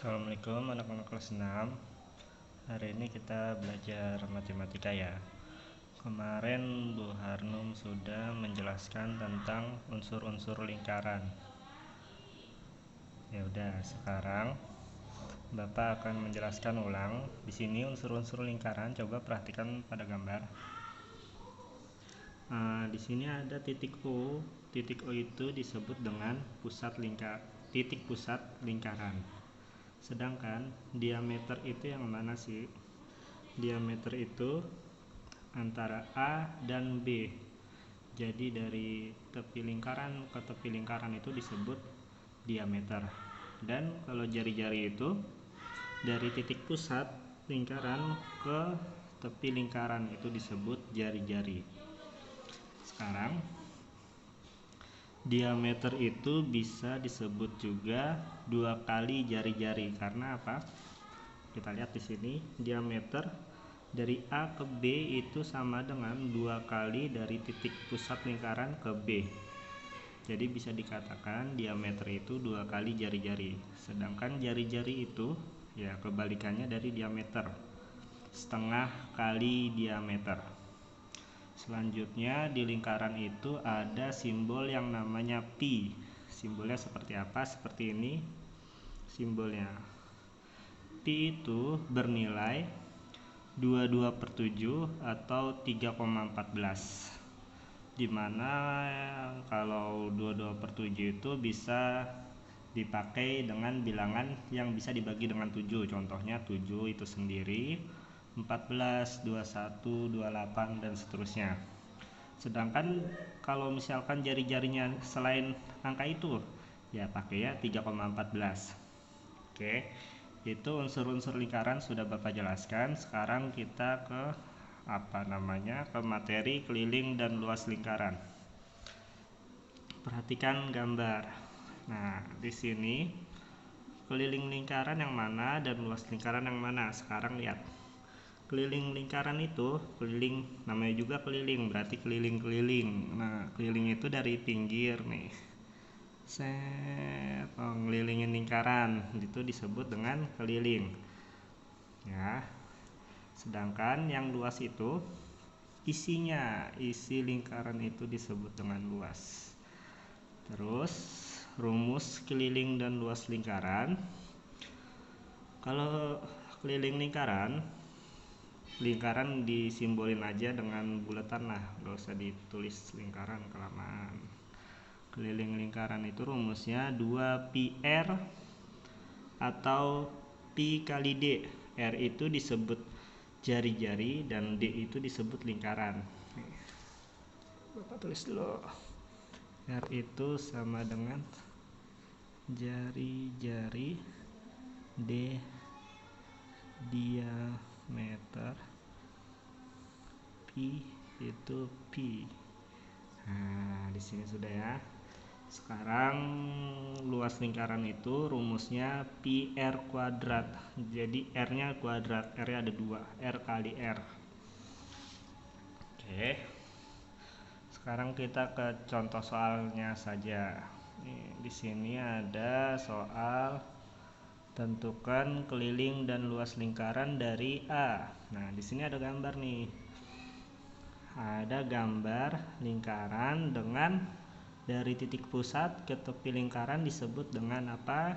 Assalamualaikum anak-anak kelas 6. Hari ini kita belajar matematika ya. Kemarin Bu Harnum sudah menjelaskan tentang unsur-unsur lingkaran. Ya udah, sekarang Bapak akan menjelaskan ulang. Di sini unsur-unsur lingkaran, coba perhatikan pada gambar. Di sini ada titik O. Titik O itu disebut dengan titik pusat lingkaran. Sedangkan diameter itu yang mana sih? Diameter itu antara A dan B. Jadi dari tepi lingkaran ke tepi lingkaran itu disebut diameter. Dan kalau jari-jari itu dari titik pusat lingkaran ke tepi lingkaran itu disebut jari-jari. Sekarang diameter itu bisa disebut juga 2 kali jari-jari. Karena apa? Kita lihat di sini, diameter dari A ke B itu sama dengan 2 kali dari titik pusat lingkaran ke B. Jadi bisa dikatakan diameter itu 2 kali jari-jari. Sedangkan jari-jari itu ya kebalikannya dari diameter, setengah kali diameter. Selanjutnya di lingkaran itu ada simbol yang namanya pi. Simbolnya seperti apa? Seperti ini simbolnya. Pi itu bernilai 22/7 atau 3,14, dimana kalau 22/7 itu bisa dipakai dengan bilangan yang bisa dibagi dengan 7. Contohnya 7 itu sendiri, 14, 21, 28 dan seterusnya. Sedangkan kalau misalkan jari-jarinya selain angka itu, ya pakai ya 3,14. Oke, itu unsur-unsur lingkaran sudah Bapak jelaskan. Sekarang kita ke ke materi keliling dan luas lingkaran. Perhatikan gambar. Nah, di sini keliling lingkaran yang mana dan luas lingkaran yang mana? Sekarang lihat. Keliling lingkaran itu, keliling namanya juga keliling, berarti keliling-keliling. Nah, keliling itu dari pinggir nih. Ngelilingin lingkaran itu disebut dengan keliling. Ya. Sedangkan yang luas itu isi lingkaran itu disebut dengan luas. Terus rumus keliling dan luas lingkaran. Kalau keliling lingkaran disimbolin aja dengan bulatan lah, gak usah ditulis lingkaran kelamaan. Keliling lingkaran itu rumusnya 2πr atau pi kali d. R itu disebut jari-jari dan d itu disebut lingkaran. Bapak tulis dulu. R itu sama dengan jari-jari, d diameter, pi itu pi. Nah, di sini sudah ya. Sekarang luas lingkaran itu rumusnya pi r kuadrat. Jadi r-nya kuadrat, r-nya ada 2, r kali r. Oke. Sekarang kita ke contoh soalnya saja. Di sini ada soal tentukan keliling dan luas lingkaran dari A. Nah, di sini ada gambar nih. Ada gambar lingkaran dengan dari titik pusat ke tepi lingkaran disebut dengan apa?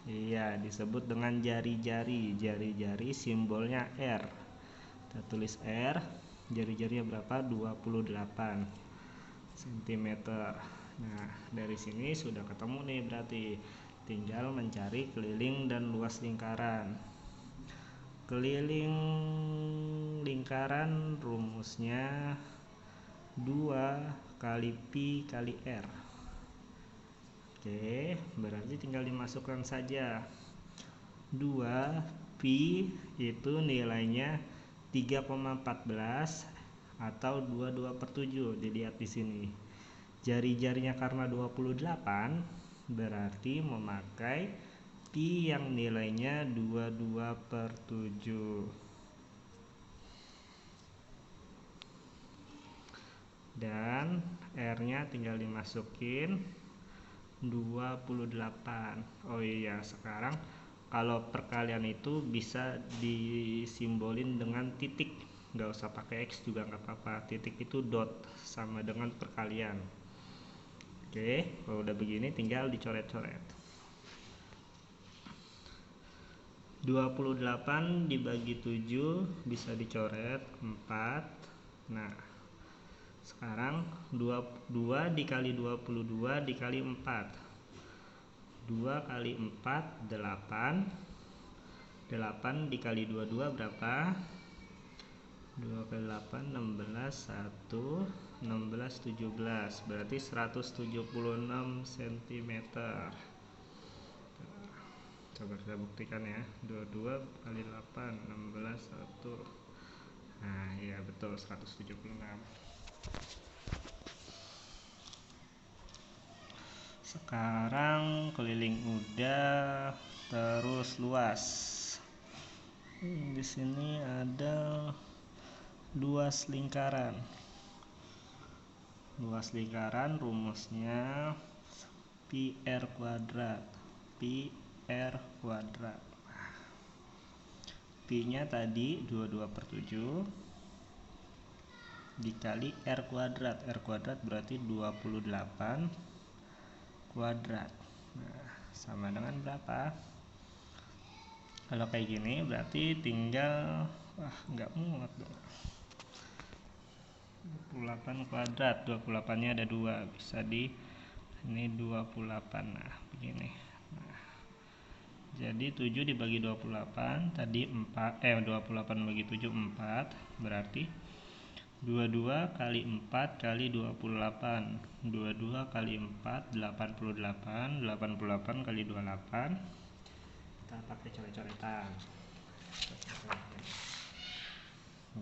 Iya, disebut dengan jari-jari. Jari-jari simbolnya R. Kita tulis R. Jari-jarinya berapa? 28 cm. Nah, dari sini sudah ketemu nih berarti. Tinggal mencari keliling dan luas lingkaran. Keliling lingkaran rumusnya 2 kali pi kali r. Oke, berarti tinggal dimasukkan saja. 2 pi itu nilainya 3,14 atau 22/7. Dilihat di sini. Jari-jarinya karena 28 berarti memakai pi yang nilainya 22/7. Dan R-nya tinggal dimasukin 28. Oh iya, sekarang kalau perkalian itu bisa disimbolin dengan titik, nggak usah pakai X juga nggak apa-apa. Titik itu dot, sama dengan perkalian. Oke, kalau udah begini tinggal dicoret-coret. 28 dibagi 7 bisa dicoret 4. Nah, sekarang 2 dikali 22 dikali 4. 2 kali 4 8. 8 dikali 22 berapa? 2 kali 8 16, 1 16 17, berarti 176 cm. Coba kita buktikan ya. 22 kali 8 16 1. Nah, iya betul 176. Sekarang keliling udah, terus luas. Di sini ada luas lingkaran. Luas lingkaran rumusnya pi r kuadrat. Pi r kuadrat. Pi nya tadi 22/7 dikali r kuadrat. R kuadrat berarti 28 kuadrat. Nah, sama dengan berapa? Kalau kayak gini berarti tinggal nggak muat dong. 28 kuadrat, 28 nya ada 2, bisa di ini 28. Nah, begini. Nah, jadi 7 dibagi 28 tadi 28 bagi 7 4, berarti 22 kali 4 kali 28. 22 kali 4 88. 88 kali 28. Kita pakai coret-coretan.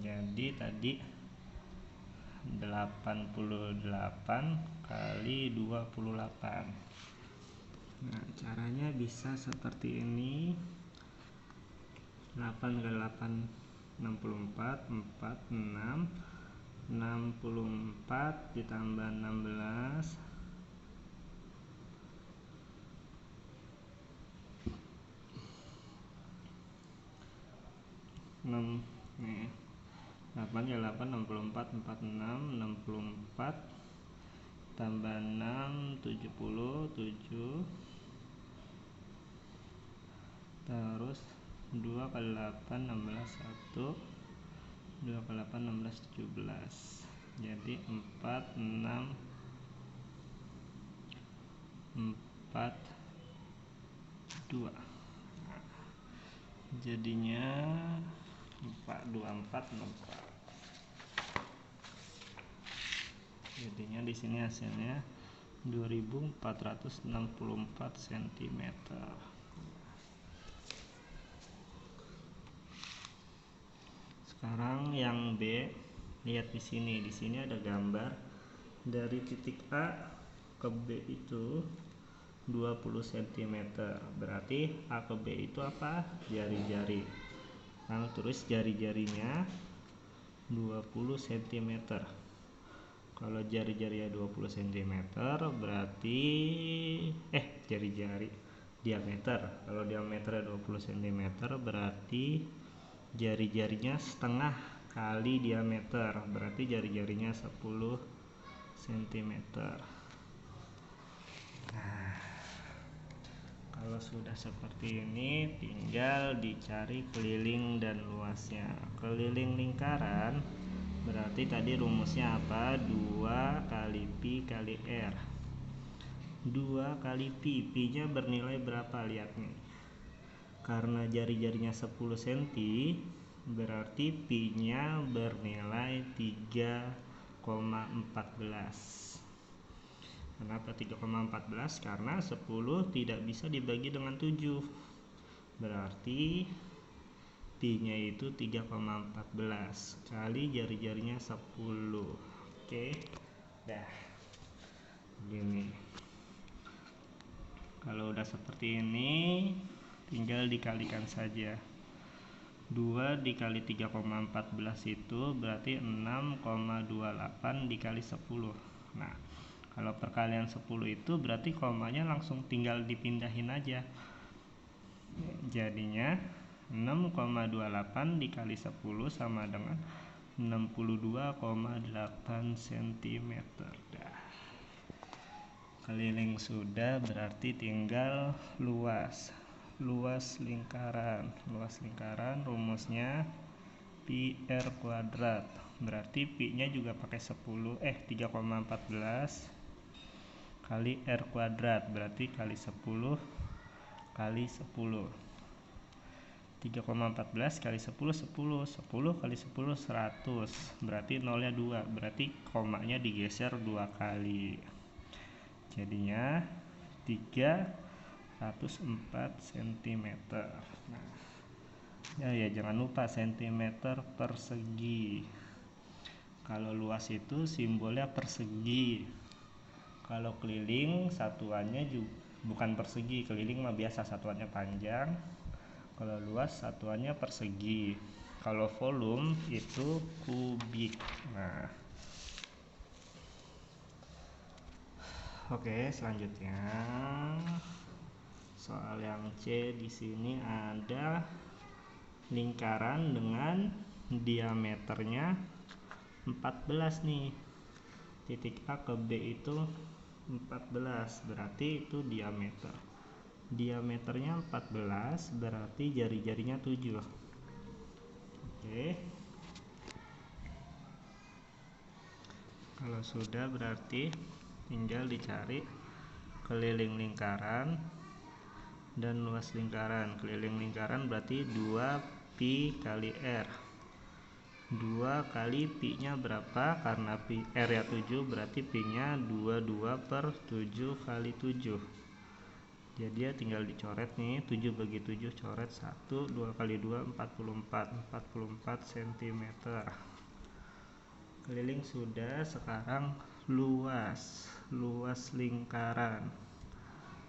Jadi tadi 88 kali 28. Nah, caranya bisa seperti ini. 8 kali 8 64, 46, 64 ditambah 16 6 nih. 8 kali 8 64, 46, 64 tambah 6 70, 7, terus 2 kali 8 16 1, 2 kali 8 16 17, jadi 4 6 4 2. Nah, jadinya 424 64. Jadinya di sini hasilnya 2464 cm. Sekarang yang B, lihat di sini. Di sini ada gambar dari titik A ke B itu 20 cm. Berarti A ke B itu apa? Jari-jari. Lalu terus jari-jarinya 20 cm. Kalau jari-jarinya 20 cm berarti jari-jari diameter. Kalau diameternya 20 cm berarti jari-jarinya setengah kali diameter, berarti jari-jarinya 10 cm. Nah, kalau sudah seperti ini tinggal dicari keliling dan luasnya. Keliling lingkaran berarti tadi rumusnya apa? 2 kali pi kali r. 2 kali pi, pi nya bernilai berapa? Lihat nih, karena jari-jarinya 10 cm berarti pi nya bernilai 3,14. Kenapa 3,14? Karena 10 tidak bisa dibagi dengan 7, berarti pi nya itu 3,14 kali jari-jarinya 10. Oke, dah gini. Kalau udah seperti ini tinggal dikalikan saja. 2 dikali 3,14 itu berarti 6,28 dikali 10. Nah, kalau perkalian 10 itu berarti komanya langsung tinggal dipindahin aja. Jadinya 6,28 dikali 10 sama dengan 62,8 cm. Keliling sudah, berarti tinggal luas lingkaran. Luas lingkaran rumusnya pi r kuadrat. Berarti pi nya juga pakai 3,14 kali r kuadrat, berarti kali 10 kali 10. 3,14 kali 10 10 kali 10 100, berarti nolnya 2, berarti komanya digeser 2 kali. Jadinya 304 cm. Nah, ya jangan lupa cm persegi. Kalau luas itu simbolnya persegi. Kalau keliling satuannya juga bukan persegi, keliling mah biasa satuannya panjang. Kalau luas satuannya persegi. Kalau volume itu kubik. Nah, oke, selanjutnya soal yang C. Di sini ada lingkaran dengan diameternya 14 nih. Titik A ke B itu 14, berarti itu diameter. Diameternya 14, berarti jari-jarinya 7. Oke. Kalau sudah, berarti tinggal dicari keliling lingkaran dan luas lingkaran. Keliling lingkaran berarti 2 pi kali r. 2 kali pi nya berapa? Karena pi r ya 7, berarti pi nya 22 per 7 kali 7. Jadi ya tinggal dicoret nih, 7 bagi 7 coret 1, 2 kali 2 44 cm. Keliling sudah, sekarang luas lingkaran.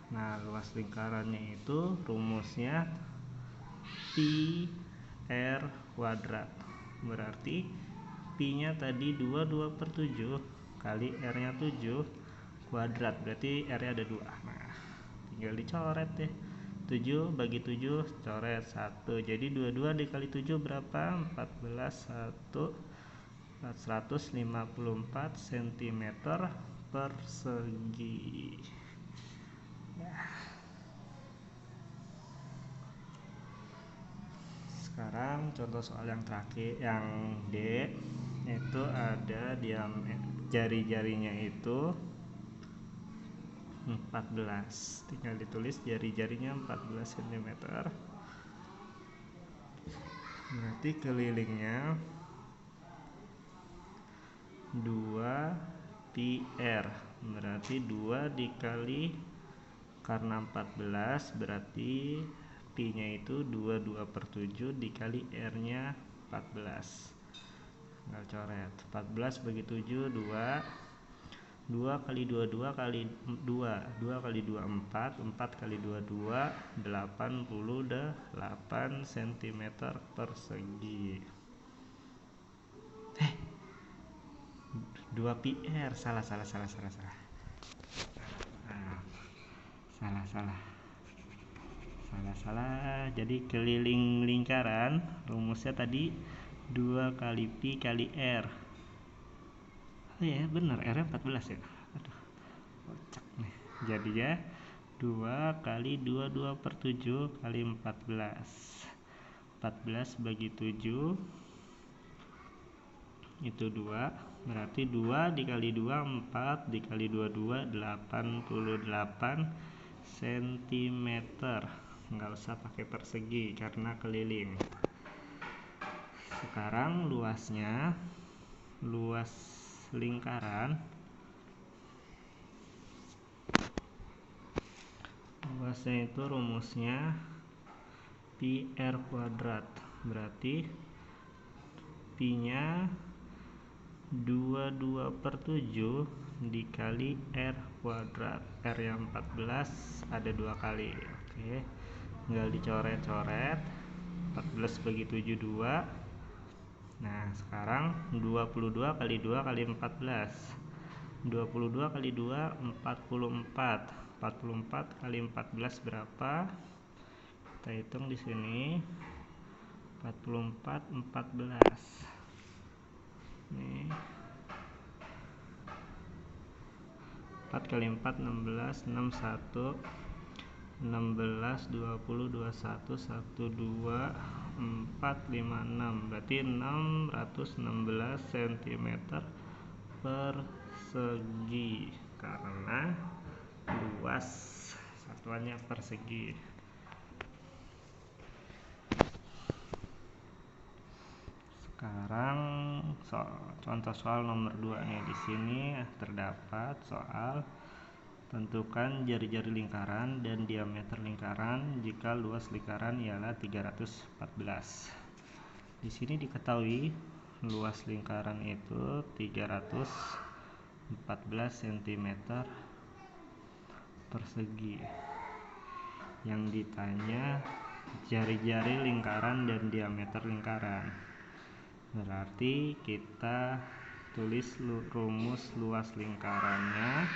Nah, luas lingkarannya itu rumusnya pi r kuadrat. Berarti pi nya tadi 22 per 7 kali r nya 7 kuadrat, berarti r nya ada 2. Nah, tinggal dicoret deh. 7 bagi 7 coret 1, jadi 22 dikali 7 berapa? 14, 154 cm persegi. Sekarang contoh soal yang terakhir, yang D, itu ada diameter jari-jarinya itu 14. Tinggal ditulis jari-jarinya 14 cm. Berarti kelilingnya 2 pi r. Berarti 2 dikali, karena 14 berarti pi nya itu 22 per 7 dikali r nya 14. Tinggal coret 14 bagi 7 2 kali 22 kali 2 kali 2 4 kali 2 2 88 cm persegi. 2 pi r, salah. Salah. Jadi keliling lingkaran rumusnya tadi 2 kali pi kali r. Oh ya, benar, r nya 14 ya. Aduh, kocak nih. Jadi ya 2 kali 22 per 7 kali 14. 14 bagi 7 itu 2, berarti 2 dikali 2 4 dikali 2 88 cm. Nggak usah pakai persegi karena keliling. Sekarang luasnya, luas lingkaran, luasnya itu rumusnya pi r kuadrat. Berarti pi nya 22 per 7 dikali r kuadrat. R yang 14 ada 2 kali. Oke, tinggal dicoret-coret. 14 bagi 7 2. Nah, sekarang 22 kali 2 kali 14. 22 kali 2 44. 44 kali 14 berapa? Kita hitung di sini 44 14. Nih 4 kali 4 16 61 16 20 21 12 4 5 6, berarti 616 cm persegi karena luas satuannya persegi. Sekarang contoh soal nomor 2 nih. Di sini terdapat soal tentukan jari-jari lingkaran dan diameter lingkaran jika luas lingkaran ialah 314. Di sini diketahui luas lingkaran itu 314 cm persegi. Yang ditanya jari-jari lingkaran dan diameter lingkaran. Berarti kita tulis rumus luas lingkarannya.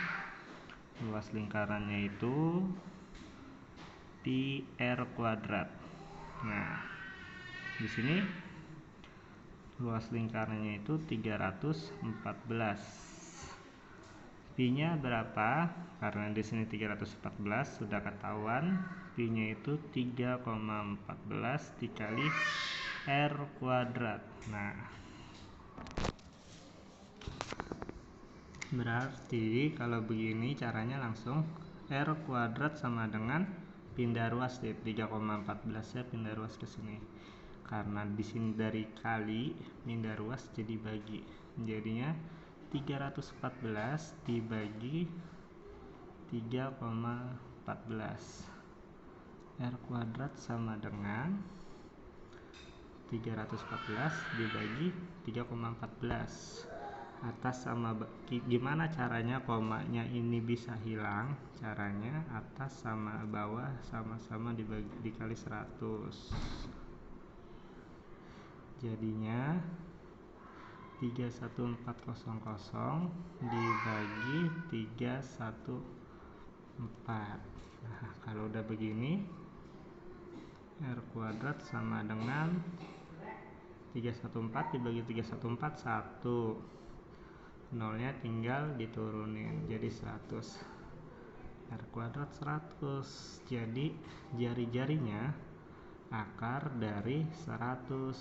Luas lingkarannya itu pi r kuadrat. Nah, di sini luas lingkarannya itu 314. Pi-nya berapa? Karena di sini 314 sudah ketahuan, pi-nya itu 3,14 dikali r kuadrat. Nah, berarti kalau begini caranya langsung r kuadrat sama dengan pindah ruas deh, 3,14 ya pindah ruas ke sini. Karena di sini dari kali pindah ruas jadi bagi. Jadinya 314 dibagi 3,14. R kuadrat sama dengan 314 dibagi 3,14. Atas sama gimana caranya komanya ini bisa hilang? Caranya atas sama bawah sama-sama dikali 100. Jadinya 31400 dibagi 314. Nah, kalau udah begini r kuadrat sama dengan 314 dibagi 314 1. Nolnya tinggal diturunin jadi 100. R kuadrat 100. Jadi jari-jarinya akar dari 100.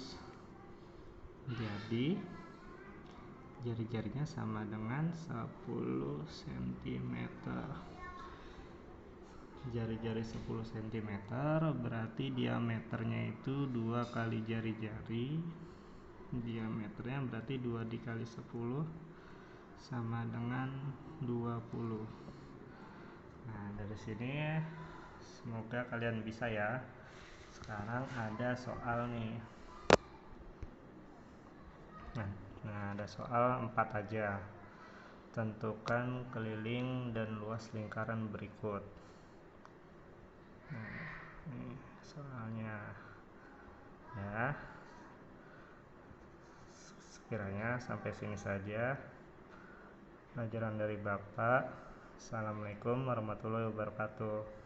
Jadi jari-jarinya sama dengan 10 cm. Jari-jari 10 cm berarti diameternya itu 2 kali jari-jari. Diameternya berarti 2 dikali 10 sama dengan 20. Nah, dari sini semoga kalian bisa ya. Sekarang ada soal nih. Nah, ada soal 4 aja. Tentukan keliling dan luas lingkaran berikut. Nah, ini soalnya ya. Sekiranya sampai sini saja pelajaran dari Bapak. Assalamualaikum warahmatullahi wabarakatuh.